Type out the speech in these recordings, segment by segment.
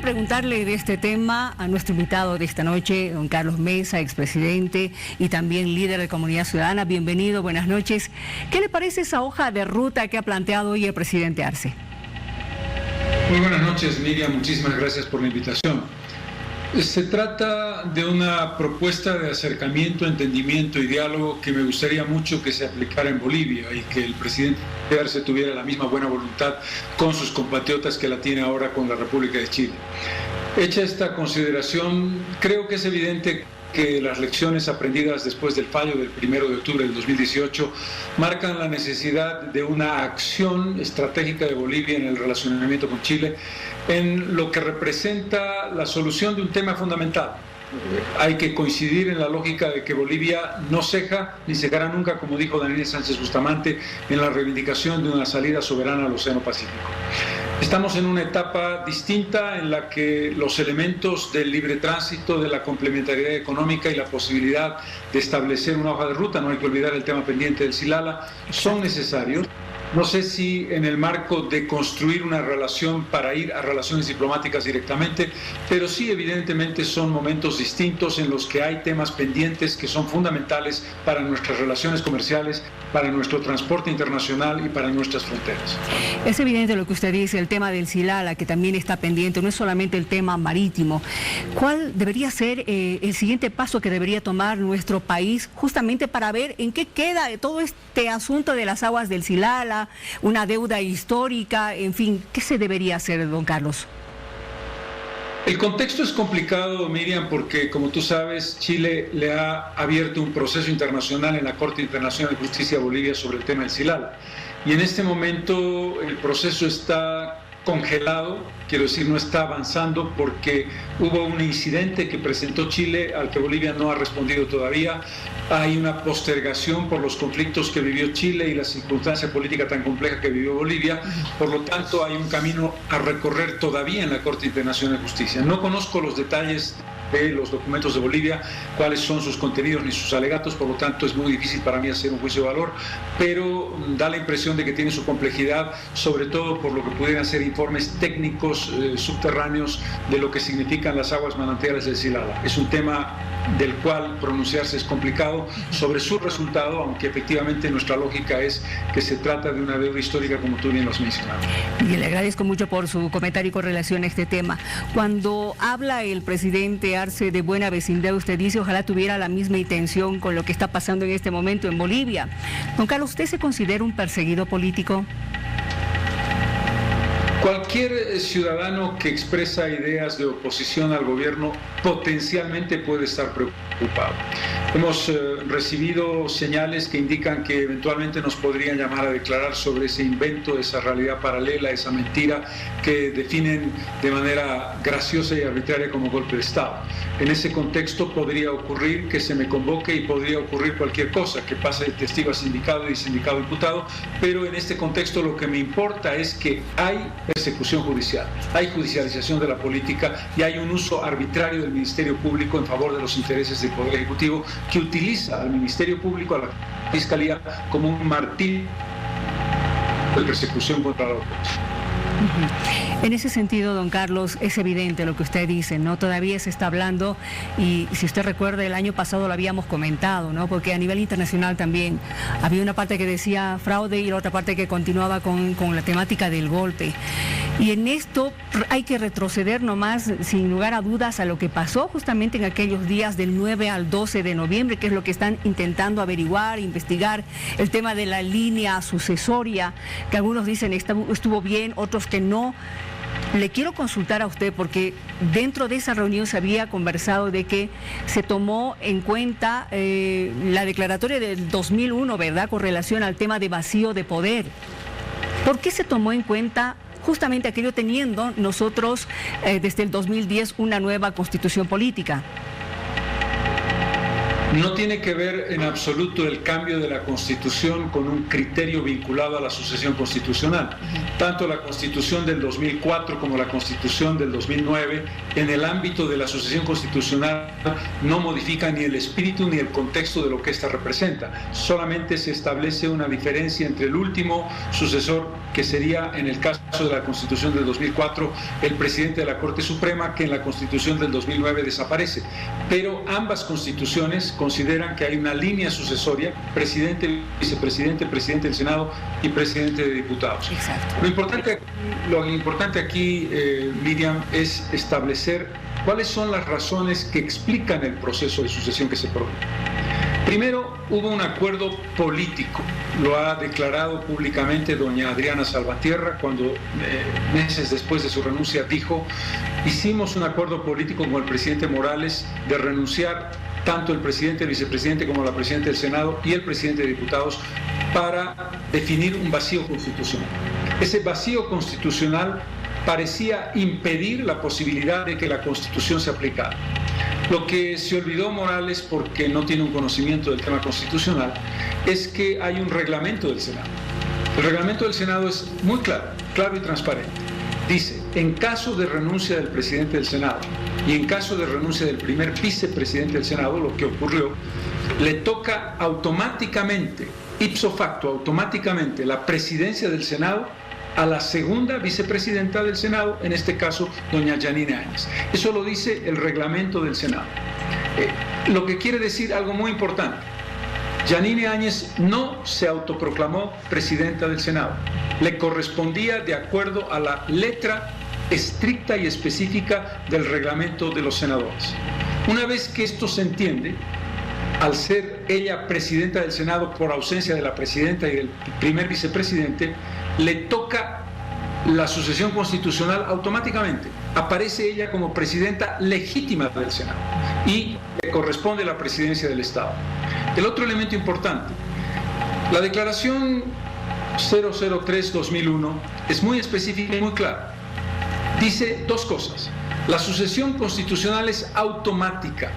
preguntarle de este tema a nuestro invitado de esta noche, don Carlos Mesa, expresidente y también líder de Comunidad Ciudadana. Bienvenido, buenas noches. ¿Qué le parece esa hoja de ruta que ha planteado hoy el presidente Arce? Muy buenas noches, Miriam. Muchísimas gracias por la invitación. Se trata de una propuesta de acercamiento, entendimiento y diálogo que me gustaría mucho que se aplicara en Bolivia y que el presidente Arce tuviera la misma buena voluntad con sus compatriotas que la tiene ahora con la República de Chile. Hecha esta consideración, creo que es evidente que las lecciones aprendidas después del fallo del 1 de octubre del 2018 marcan la necesidad de una acción estratégica de Bolivia en el relacionamiento con Chile en lo que representa la solución de un tema fundamental. Hay que coincidir en la lógica de que Bolivia no ceja ni cejará nunca, como dijo Daniel Sánchez Bustamante, en la reivindicación de una salida soberana al Océano Pacífico. Estamos en una etapa distinta en la que los elementos del libre tránsito, de la complementariedad económica y la posibilidad de establecer una hoja de ruta, no hay que olvidar el tema pendiente del Silala, son necesarios. No sé si en el marco de construir una relación para ir a relaciones diplomáticas directamente, pero sí evidentemente son momentos distintos en los que hay temas pendientes que son fundamentales para nuestras relaciones comerciales, para nuestro transporte internacional y para nuestras fronteras. Es evidente lo que usted dice, el tema del Silala, que también está pendiente, no es solamente el tema marítimo. ¿Cuál debería ser el siguiente paso que debería tomar nuestro país justamente para ver en qué queda todo este asunto de las aguas del Silala, una deuda histórica, en fin, ¿qué se debería hacer, don Carlos? El contexto es complicado, Miriam, porque, como tú sabes, Chile le ha abierto un proceso internacional en la Corte Internacional de Justicia de Bolivia sobre el tema del Silala. Y en este momento el proceso está congelado, quiero decir, no está avanzando porque hubo un incidente que presentó Chile al que Bolivia no ha respondido todavía. Hay una postergación por los conflictos que vivió Chile y la circunstancia política tan compleja que vivió Bolivia. Por lo tanto, hay un camino a recorrer todavía en la Corte Internacional de Justicia. No conozco los detalles de los documentos de Bolivia, cuáles son sus contenidos ni sus alegatos, por lo tanto es muy difícil para mí hacer un juicio de valor, pero da la impresión de que tiene su complejidad, sobre todo por lo que pudieran ser informes técnicos subterráneos de lo que significan las aguas manantiales del Silala. Es un tema del cual pronunciarse es complicado sobre su resultado, aunque efectivamente nuestra lógica es que se trata de una deuda histórica, como tú bien lo has mencionado. Y le agradezco mucho por su comentario con relación a este tema. Cuando habla el presidente Arce de buena vecindad, usted dice ojalá tuviera la misma intención con lo que está pasando en este momento en Bolivia. Don Carlos, ¿usted se considera un perseguido político? Cualquier ciudadano que expresa ideas de oposición al gobierno potencialmente puede estar preocupado. Hemos recibido señales que indican que eventualmente nos podrían llamar a declarar sobre ese invento, esa realidad paralela, esa mentira que definen de manera graciosa y arbitraria como golpe de Estado. En ese contexto podría ocurrir que se me convoque y podría ocurrir cualquier cosa, que pase de testigo a sindicado y sindicado a imputado, pero en este contexto lo que me importa es que hay persecución judicial, hay judicialización de la política y hay un uso arbitrario del Ministerio Público en favor de los intereses del Poder Ejecutivo, que utiliza al Ministerio Público, a la Fiscalía, como un martillo de persecución contra la oposición. En ese sentido, don Carlos, es evidente lo que usted dice, ¿no? Todavía se está hablando y si usted recuerda el año pasado lo habíamos comentado, ¿no? Porque a nivel internacional también había una parte que decía fraude y la otra parte que continuaba con la temática del golpe. Y en esto hay que retroceder nomás, sin lugar a dudas, a lo que pasó justamente en aquellos días del 9 al 12 de noviembre, que es lo que están intentando averiguar, investigar, el tema de la línea sucesoria, que algunos dicen estuvo bien, otros que no. Le quiero consultar a usted porque dentro de esa reunión se había conversado de que se tomó en cuenta la declaratoria del 2001, ¿verdad?, con relación al tema de vacío de poder. ¿Por qué se tomó en cuenta justamente aquello teniendo nosotros desde el 2010 una nueva constitución política? No tiene que ver en absoluto el cambio de la Constitución con un criterio vinculado a la sucesión constitucional. Tanto la Constitución del 2004 como la Constitución del 2009, en el ámbito de la sucesión constitucional, no modifican ni el espíritu ni el contexto de lo que ésta representa. Solamente se establece una diferencia entre el último sucesor, que sería, en el caso de la Constitución del 2004, el presidente de la Corte Suprema, que en la Constitución del 2009 desaparece. Pero ambas constituciones consideran que hay una línea sucesoria: presidente, vicepresidente, presidente del Senado y presidente de diputados. Exacto. Lo importante aquí, Miriam, es establecer cuáles son las razones que explican el proceso de sucesión que se produce. Primero, hubo un acuerdo político. Lo ha declarado públicamente doña Adriana Salvatierra cuando, meses después de su renuncia, dijo: hicimos un acuerdo político con el presidente Morales de renunciar tanto el presidente, el vicepresidente como la presidenta del Senado y el presidente de diputados para definir un vacío constitucional. Ese vacío constitucional parecía impedir la posibilidad de que la Constitución se aplicara. Lo que se olvidó Morales, porque no tiene un conocimiento del tema constitucional, es que hay un reglamento del Senado. El reglamento del Senado es muy claro y transparente. Dice: en caso de renuncia del presidente del Senado y en caso de renuncia del primer vicepresidente del Senado, lo que ocurrió, le toca automáticamente, ipso facto, automáticamente, la presidencia del Senado a la segunda vicepresidenta del Senado, en este caso, doña Yanine Áñez. Eso lo dice el reglamento del Senado. Lo que quiere decir algo muy importante: Yanine Áñez no se autoproclamó presidenta del Senado. Le correspondía de acuerdo a la letra estricta y específica del reglamento de los senadores. Una vez que esto se entiende, al ser ella presidenta del Senado por ausencia de la presidenta y del primer vicepresidente, le toca la sucesión constitucional automáticamente. Aparece ella como presidenta legítima del Senado y le corresponde la presidencia del Estado. El otro elemento importante: la declaración 003-2001 es muy específica y muy clara. Dice dos cosas: la sucesión constitucional es automática,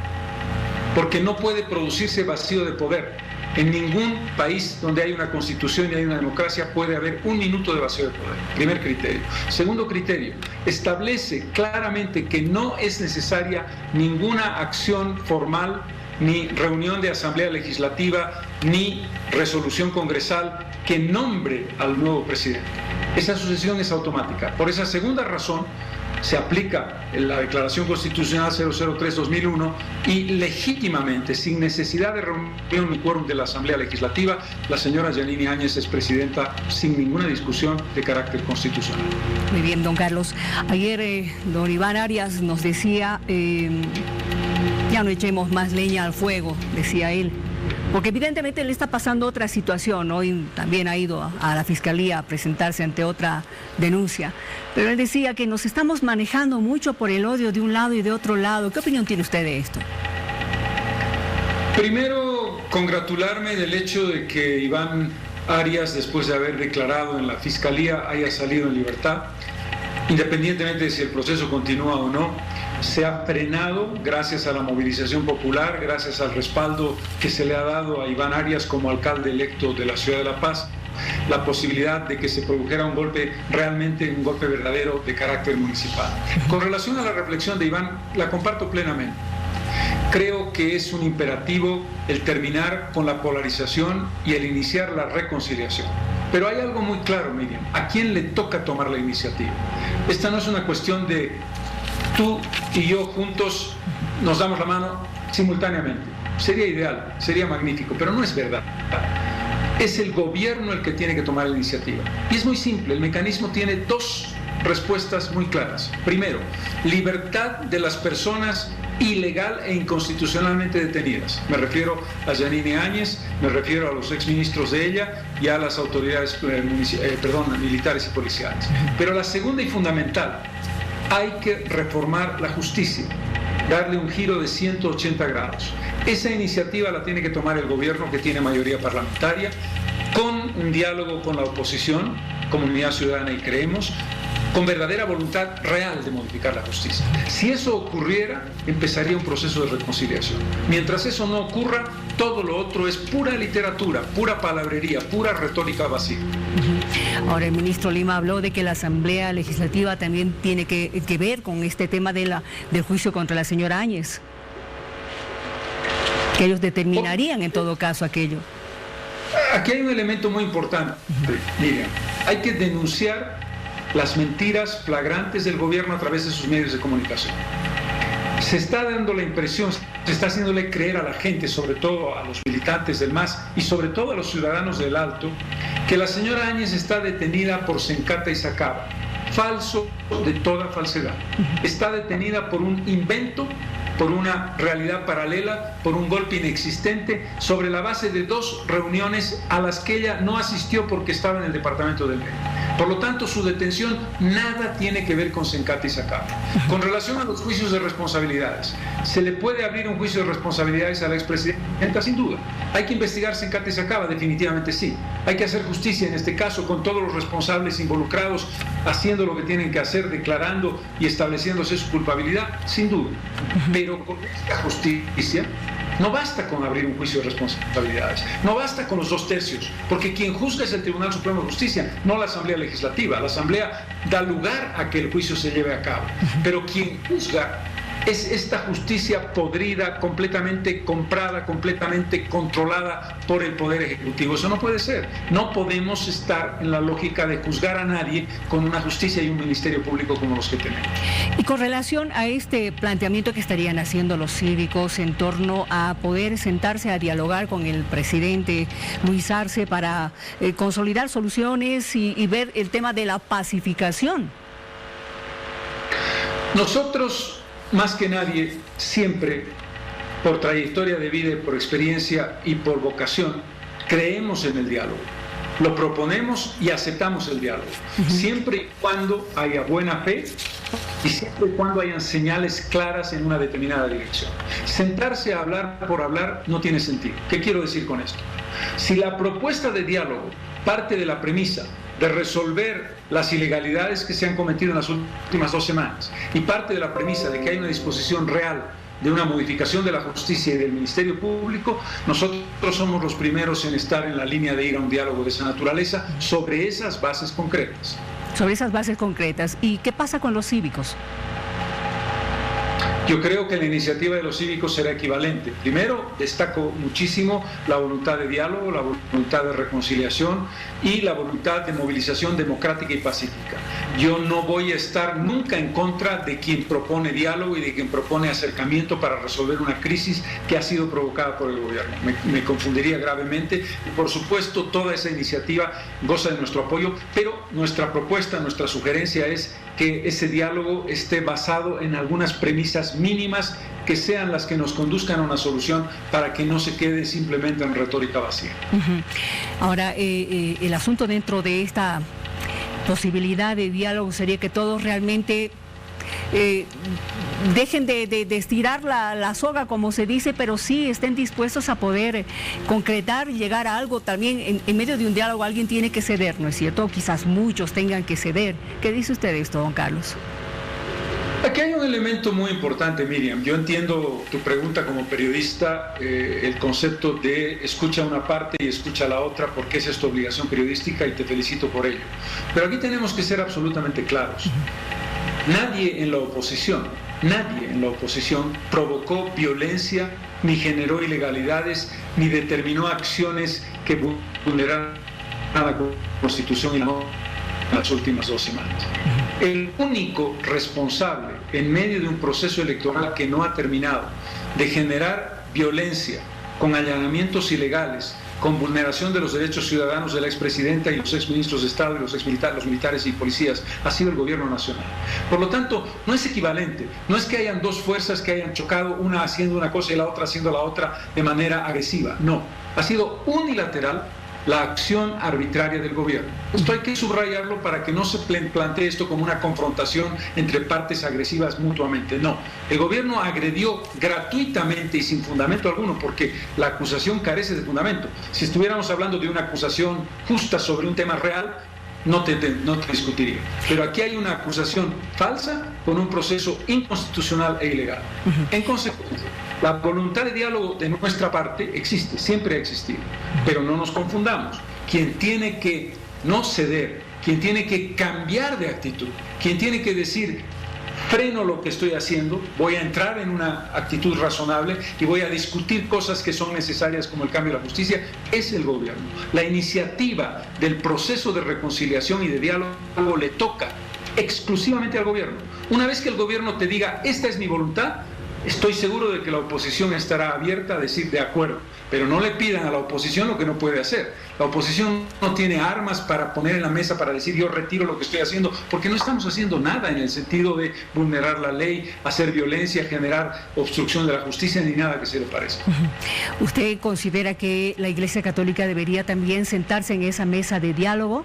porque no puede producirse vacío de poder. En ningún país donde hay una constitución y hay una democracia puede haber un minuto de vacío de poder. Primer criterio. Segundo criterio: establece claramente que no es necesaria ninguna acción formal, ni reunión de asamblea legislativa, ni resolución congresal que nombre al nuevo presidente. Esa sucesión es automática. Por esa segunda razón se aplica la Declaración Constitucional 003-2001 y legítimamente, sin necesidad de reunión ni quórum de la Asamblea Legislativa, la señora Yanine Áñez es presidenta sin ninguna discusión de carácter constitucional. Muy bien, don Carlos. Ayer don Iván Arias nos decía: ya no echemos más leña al fuego, decía él. Porque evidentemente le está pasando otra situación. Hoy también ha ido a la Fiscalía a presentarse ante otra denuncia. Pero él decía que nos estamos manejando mucho por el odio de un lado y de otro lado. ¿Qué opinión tiene usted de esto? Primero, congratularme del hecho de que Iván Arias, después de haber declarado en la Fiscalía, haya salido en libertad. Independientemente de si el proceso continúa o no, se ha frenado, gracias a la movilización popular, gracias al respaldo que se le ha dado a Iván Arias como alcalde electo de la ciudad de La Paz, la posibilidad de que se produjera un golpe, realmente un golpe verdadero de carácter municipal. Con relación a la reflexión de Iván, la comparto plenamente. Creo que es un imperativo el terminar con la polarización y el iniciar la reconciliación. Pero hay algo muy claro, Miriam: ¿a quién le toca tomar la iniciativa? Esta no es una cuestión de tú y yo juntos nos damos la mano simultáneamente. Sería ideal, sería magnífico, pero no es verdad. Es el gobierno el que tiene que tomar la iniciativa. Y es muy simple: el mecanismo tiene dos respuestas muy claras. Primero, libertad de las personas ilegal e inconstitucionalmente detenidas. Me refiero a Yanine Áñez, me refiero a los exministros de ella y a las autoridades militares y policiales. Pero la segunda y fundamental: hay que reformar la justicia, darle un giro de 180 grados. Esa iniciativa la tiene que tomar el gobierno, que tiene mayoría parlamentaria, con un diálogo con la oposición, Comunidad Ciudadana y Creemos, con verdadera voluntad real de modificar la justicia. Si eso ocurriera, empezaría un proceso de reconciliación. Mientras eso no ocurra, todo lo otro es pura literatura, pura palabrería, pura retórica vacía. Ahora, el ministro Lima habló de que la Asamblea Legislativa también tiene que ver con este tema del juicio contra la señora Áñez, que ellos determinarían en todo caso aquello. Aquí hay un elemento muy importante, Miriam. Hay que denunciar las mentiras flagrantes del gobierno a través de sus medios de comunicación. Se está dando la impresión, se está haciéndole creer a la gente, sobre todo a los militantes del MAS y sobre todo a los ciudadanos del Alto, que la señora Áñez está detenida por Sencata y Sacaba. Falso de toda falsedad. Está detenida por un invento, por una realidad paralela, por un golpe inexistente, sobre la base de 2 reuniones a las que ella no asistió porque estaba en el departamento del Medio. Por lo tanto, su detención nada tiene que ver con Sencata y Sacaba. Con relación a los juicios de responsabilidades, ¿se le puede abrir un juicio de responsabilidades a la expresidenta? Sin duda. ¿Hay que investigar Sencata y Sacaba? Definitivamente sí. ¿Hay que hacer justicia en este caso con todos los responsables involucrados haciendo lo que tienen que hacer, declarando y estableciéndose su culpabilidad? Sin duda. Pero con esta justicia no basta con abrir un juicio de responsabilidades, no basta con los 2 tercios, porque quien juzga es el Tribunal Supremo de Justicia, no la Asamblea Legislativa. La Asamblea da lugar a que el juicio se lleve a cabo, pero quien juzga es esta justicia podrida, completamente comprada, completamente controlada por el Poder Ejecutivo. Eso no puede ser. No podemos estar en la lógica de juzgar a nadie con una justicia y un ministerio público como los que tenemos. Y con relación a este planteamiento que estarían haciendo los cívicos en torno a poder sentarse a dialogar con el presidente Luis Arce para consolidar soluciones y ver el tema de la pacificación. Nosotros, más que nadie, siempre, por trayectoria de vida, por experiencia y por vocación, creemos en el diálogo. Lo proponemos y aceptamos el diálogo, siempre y cuando haya buena fe y siempre y cuando hayan señales claras en una determinada dirección. Sentarse a hablar por hablar no tiene sentido. ¿Qué quiero decir con esto? Si la propuesta de diálogo parte de la premisa de resolver las ilegalidades que se han cometido en las últimas 2 semanas y parte de la premisa de que hay una disposición real de una modificación de la justicia y del Ministerio Público, nosotros somos los primeros en estar en la línea de ir a un diálogo de esa naturaleza sobre esas bases concretas. Sobre esas bases concretas. ¿Y qué pasa con los cívicos? Yo creo que la iniciativa de los cívicos será equivalente. Primero, destaco muchísimo la voluntad de diálogo, la voluntad de reconciliación y la voluntad de movilización democrática y pacífica. Yo no voy a estar nunca en contra de quien propone diálogo y de quien propone acercamiento para resolver una crisis que ha sido provocada por el gobierno. Me confundiría gravemente y, por supuesto, toda esa iniciativa goza de nuestro apoyo, pero nuestra propuesta, nuestra sugerencia es que ese diálogo esté basado en algunas premisas mínimas que sean las que nos conduzcan a una solución para que no se quede simplemente en retórica vacía. Ahora, el asunto dentro de esta posibilidad de diálogo sería que todos realmente dejen de estirar la soga, como se dice, pero sí estén dispuestos a poder concretar y llegar a algo. También en medio de un diálogo alguien tiene que ceder, ¿no es cierto? Quizás muchos tengan que ceder. ¿Qué dice usted de esto, don Carlos? Aquí hay un elemento muy importante, Miriam. Yo entiendo tu pregunta como periodista, el concepto de escucha una parte y escucha la otra, porque esa es tu obligación periodística y te felicito por ello. Pero aquí tenemos que ser absolutamente claros. Nadie en la oposición provocó violencia, ni generó ilegalidades, ni determinó acciones que vulneraran la Constitución y la norma en las últimas 2 semanas. El único responsable en medio de un proceso electoral que no ha terminado de generar violencia con allanamientos ilegales, con vulneración de los derechos ciudadanos de la expresidenta y los exministros de Estado y los militares y policías, ha sido el gobierno nacional. Por lo tanto, no es equivalente, no es que hayan 2 fuerzas que hayan chocado, una haciendo una cosa y la otra haciendo la otra de manera agresiva, no, ha sido unilateral la acción arbitraria del gobierno. Esto hay que subrayarlo para que no se plantee esto como una confrontación entre partes agresivas mutuamente. No, el gobierno agredió gratuitamente y sin fundamento alguno, porque la acusación carece de fundamento. Si estuviéramos hablando de una acusación justa sobre un tema real, no te discutiría. Pero aquí hay una acusación falsa con un proceso inconstitucional e ilegal. En consecuencia, la voluntad de diálogo de nuestra parte existe, siempre ha existido. Pero no nos confundamos. Quien tiene que no ceder, quien tiene que cambiar de actitud, quien tiene que decir: freno lo que estoy haciendo, voy a entrar en una actitud razonable y voy a discutir cosas que son necesarias como el cambio de la justicia, es el gobierno. La iniciativa del proceso de reconciliación y de diálogo le toca exclusivamente al gobierno. Una vez que el gobierno te diga: esta es mi voluntad, estoy seguro de que la oposición estará abierta a decir de acuerdo, pero no le pidan a la oposición lo que no puede hacer. La oposición no tiene armas para poner en la mesa para decir: yo retiro lo que estoy haciendo, porque no estamos haciendo nada en el sentido de vulnerar la ley, hacer violencia, generar obstrucción de la justicia, ni nada que se le parezca. ¿Usted considera que la Iglesia Católica debería también sentarse en esa mesa de diálogo?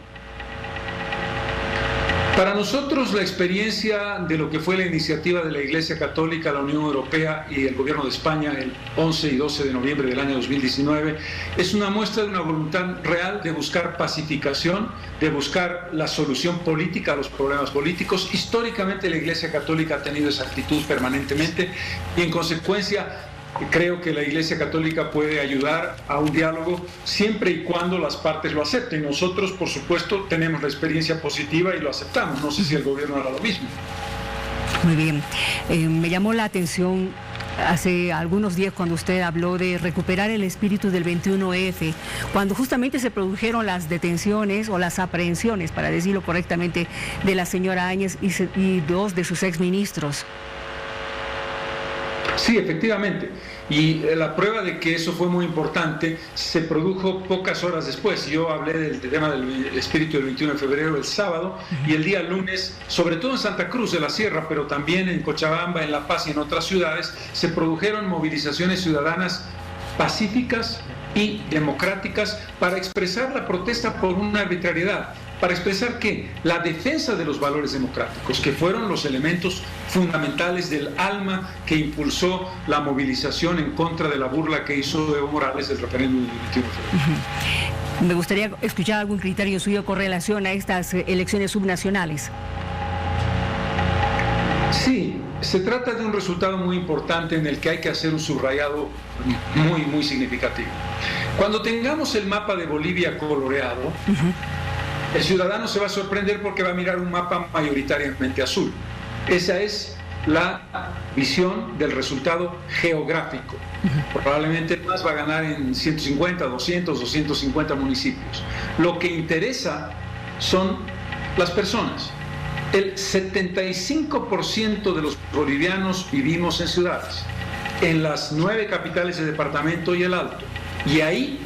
Para nosotros, la experiencia de lo que fue la iniciativa de la Iglesia Católica, la Unión Europea y el Gobierno de España el 11 y 12 de noviembre del año 2019 es una muestra de una voluntad real de buscar pacificación, de buscar la solución política a los problemas políticos. Históricamente la Iglesia Católica ha tenido esa actitud permanentemente y en consecuencia creo que la Iglesia Católica puede ayudar a un diálogo siempre y cuando las partes lo acepten. Nosotros, por supuesto, tenemos la experiencia positiva y lo aceptamos. No sé si el gobierno hará lo mismo. Muy bien. Me llamó la atención hace algunos días cuando usted habló de recuperar el espíritu del 21F, cuando justamente se produjeron las detenciones o las aprehensiones, para decirlo correctamente, de la señora Áñez y dos de sus exministros. Sí, efectivamente. Y la prueba de que eso fue muy importante se produjo pocas horas después. Yo hablé del tema del espíritu del 21 de febrero el sábado y el día lunes, sobre todo en Santa Cruz de la Sierra, pero también en Cochabamba, en La Paz y en otras ciudades, se produjeron movilizaciones ciudadanas pacíficas y democráticas para expresar la protesta por una arbitrariedad, para expresar que la defensa de los valores democráticos, que fueron los elementos fundamentales del alma que impulsó la movilización en contra de la burla que hizo Evo Morales del referéndum del 21 de febrero. Me gustaría escuchar algún criterio suyo con relación a estas elecciones subnacionales. Sí, se trata de un resultado muy importante en el que hay que hacer un subrayado muy significativo. Cuando tengamos el mapa de Bolivia coloreado, el ciudadano se va a sorprender porque va a mirar un mapa mayoritariamente azul. Esa es la visión del resultado geográfico. Probablemente el MAS va a ganar en 150, 200, 250 municipios. Lo que interesa son las personas. El 75% de los bolivianos vivimos en ciudades, en las 9 capitales de departamento y el Alto. Y ahí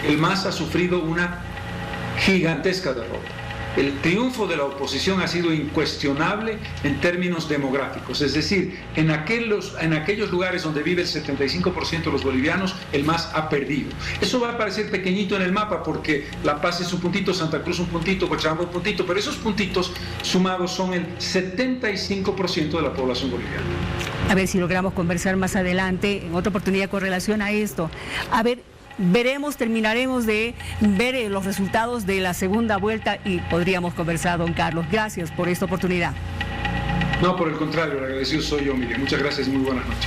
el MAS ha sufrido una gigantesca derrota. El triunfo de la oposición ha sido incuestionable en términos demográficos, es decir, en aquellos lugares donde vive el 75% de los bolivianos, el MAS ha perdido. Eso va a parecer pequeñito en el mapa porque La Paz es un puntito, Santa Cruz un puntito, Cochabamba un puntito, pero esos puntitos sumados son el 75% de la población boliviana. A ver si logramos conversar más adelante, en otra oportunidad con relación a esto. A ver, terminaremos de ver los resultados de la segunda vuelta y podríamos conversar, don Carlos. Gracias por esta oportunidad. No, por el contrario, el agradecido soy yo, Miriam. Muchas gracias y muy buenas noches.